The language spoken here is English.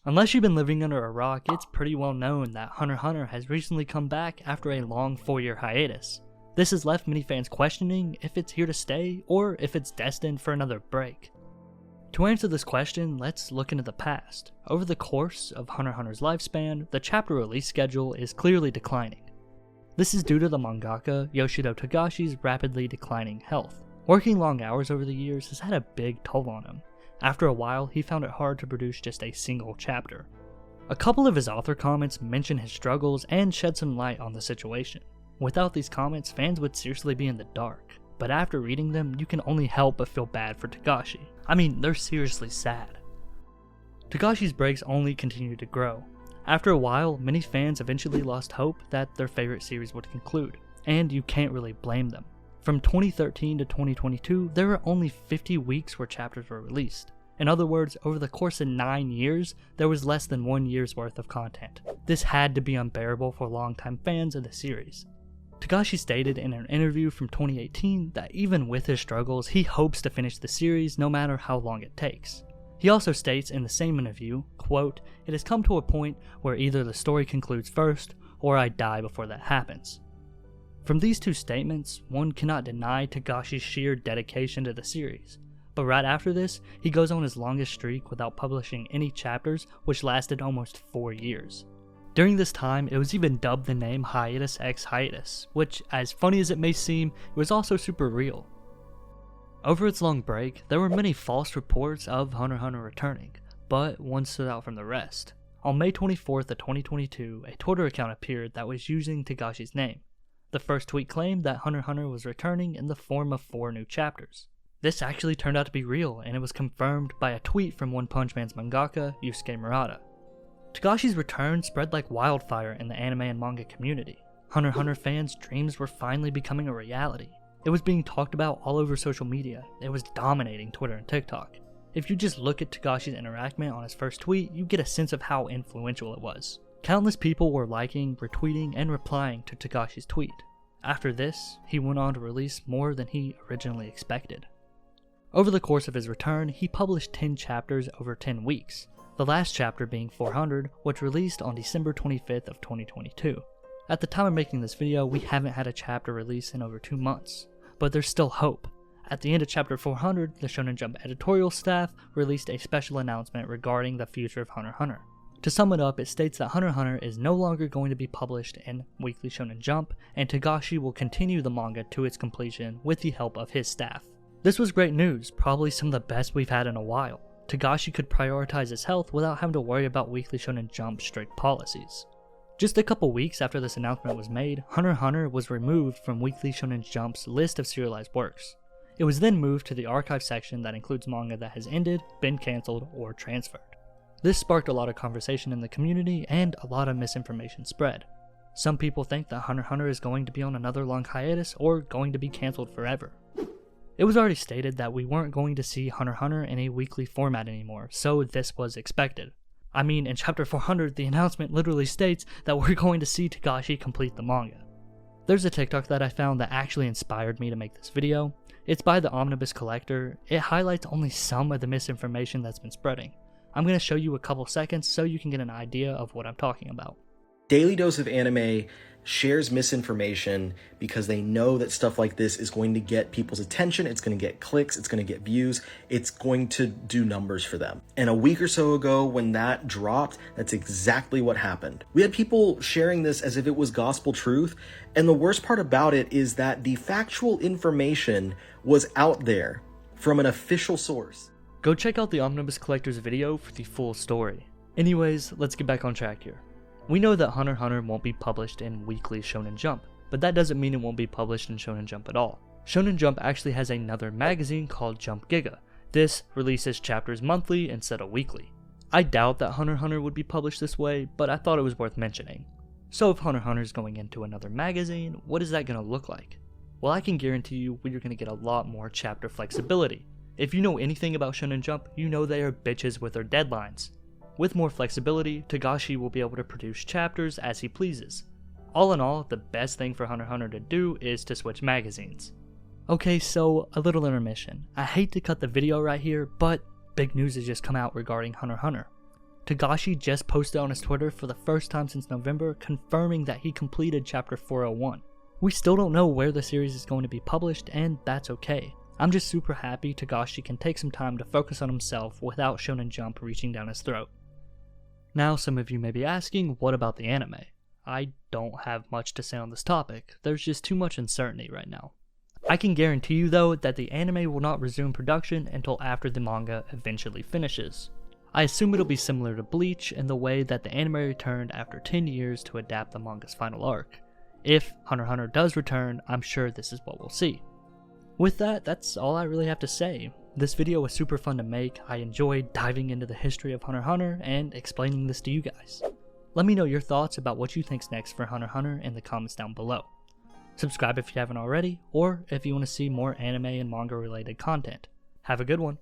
Unless you've been living under a rock, it's pretty well known that Hunter x Hunter has recently come back after a long 4-year hiatus. This has left many fans questioning if it's here to stay or if it's destined for another break. To answer this question, let's look into the past. Over the course of Hunter x Hunter's lifespan, the chapter release schedule is clearly declining. This is due to the mangaka Yoshito Togashi's rapidly declining health. Working long hours over the years has had a big toll on him. After a while, he found it hard to produce just a single chapter. A couple of his author comments mention his struggles and shed some light on the situation. Without these comments, fans would seriously be in the dark. But after reading them, you can only help but feel bad for Togashi. I mean, they're seriously sad. Togashi's breaks only continued to grow. After a while, many fans eventually lost hope that their favorite series would conclude, and you can't really blame them. From 2013 to 2022, there were only 50 weeks where chapters were released. In other words, over the course of 9 years, there was less than 1 year's worth of content. This had to be unbearable for longtime fans of the series. Togashi stated in an interview from 2018 that even with his struggles, he hopes to finish the series no matter how long it takes. He also states in the same interview, quote, "It has come to a point where either the story concludes first, or I die before that happens." From these two statements, one cannot deny Togashi's sheer dedication to the series. But right after this, he goes on his longest streak without publishing any chapters, which lasted almost 4 years. During this time, it was even dubbed the name Hiatus x Hiatus, which, as funny as it may seem, was also super real. Over its long break, there were many false reports of Hunter x Hunter returning, but one stood out from the rest. On May 24th of 2022, a Twitter account appeared that was using Togashi's name. The first tweet claimed that Hunter x Hunter was returning in the form of 4 new chapters. This actually turned out to be real, and it was confirmed by a tweet from One Punch Man's mangaka, Yusuke Murata. Togashi's return spread like wildfire in the anime and manga community. Hunter x Hunter fans' dreams were finally becoming a reality. It was being talked about all over social media. It was dominating Twitter and TikTok. If you just look at Togashi's interaction on his first tweet, you get a sense of how influential it was. Countless people were liking, retweeting, and replying to Togashi's tweet. After this, he went on to release more than he originally expected. Over the course of his return, he published 10 chapters over 10 weeks. The last chapter being 400, which released on December 25th of 2022. At the time of making this video, we haven't had a chapter release in over 2 months, but there's still hope. At the end of chapter 400, the Shonen Jump editorial staff released a special announcement regarding the future of Hunter x Hunter. To sum it up, it states that Hunter x Hunter is no longer going to be published in Weekly Shonen Jump, and Togashi will continue the manga to its completion with the help of his staff. This was great news, probably some of the best we've had in a while. Togashi could prioritize his health without having to worry about Weekly Shonen Jump's strict policies. Just a couple weeks after this announcement was made, Hunter x Hunter was removed from Weekly Shonen Jump's list of serialized works. It was then moved to the archive section that includes manga that has ended, been cancelled, or transferred. This sparked a lot of conversation in the community and a lot of misinformation spread. Some people think that Hunter x Hunter is going to be on another long hiatus or going to be cancelled forever. It was already stated that we weren't going to see Hunter x Hunter in a weekly format anymore, so this was expected. I mean, in chapter 400, the announcement literally states that we're going to see Togashi complete the manga. There's a TikTok that I found that actually inspired me to make this video. It's by the Omnibus Collector. It highlights only some of the misinformation that's been spreading. I'm going to show you a couple seconds so you can get an idea of what I'm talking about. Daily Dose of Anime shares misinformation because they know that stuff like this is going to get people's attention, it's going to get clicks, it's going to get views, it's going to do numbers for them. And a week or so ago when that dropped, that's exactly what happened. We had people sharing this as if it was gospel truth, and the worst part about it is that the factual information was out there from an official source. Go check out the Omnibus Collector's video for the full story. Anyways, let's get back on track here. We know that Hunter x Hunter won't be published in Weekly Shonen Jump, but that doesn't mean it won't be published in Shonen Jump at all. Shonen Jump actually has another magazine called Jump Giga. This releases chapters monthly instead of weekly. I doubt that Hunter x Hunter would be published this way, but I thought it was worth mentioning. So if Hunter x Hunter is going into another magazine, what is that going to look like? Well, I can guarantee you you're going to get a lot more chapter flexibility. If you know anything about Shonen Jump, you know they are bitches with their deadlines. With more flexibility, Togashi will be able to produce chapters as he pleases. All in all, the best thing for Hunter x Hunter to do is to switch magazines. Okay, so a little intermission. I hate to cut the video right here, but big news has just come out regarding Hunter x Hunter. Togashi just posted on his Twitter for the first time since November, confirming that he completed chapter 401. We still don't know where the series is going to be published, and that's okay. I'm just super happy Togashi can take some time to focus on himself without Shonen Jump reaching down his throat. Now, some of you may be asking, what about the anime? I don't have much to say on this topic. There's just too much uncertainty right now. I can guarantee you though that the anime will not resume production until after the manga eventually finishes. I assume it'll be similar to Bleach in the way that the anime returned after 10 years to adapt the manga's final arc. If Hunter x Hunter does return, I'm sure this is what we'll see. With that, that's all I really have to say. This video was super fun to make. I enjoyed diving into the history of Hunter x Hunter and explaining this to you guys. Let me know your thoughts about what you think's next for Hunter x Hunter in the comments down below. Subscribe if you haven't already, or if you want to see more anime and manga related content. Have a good one.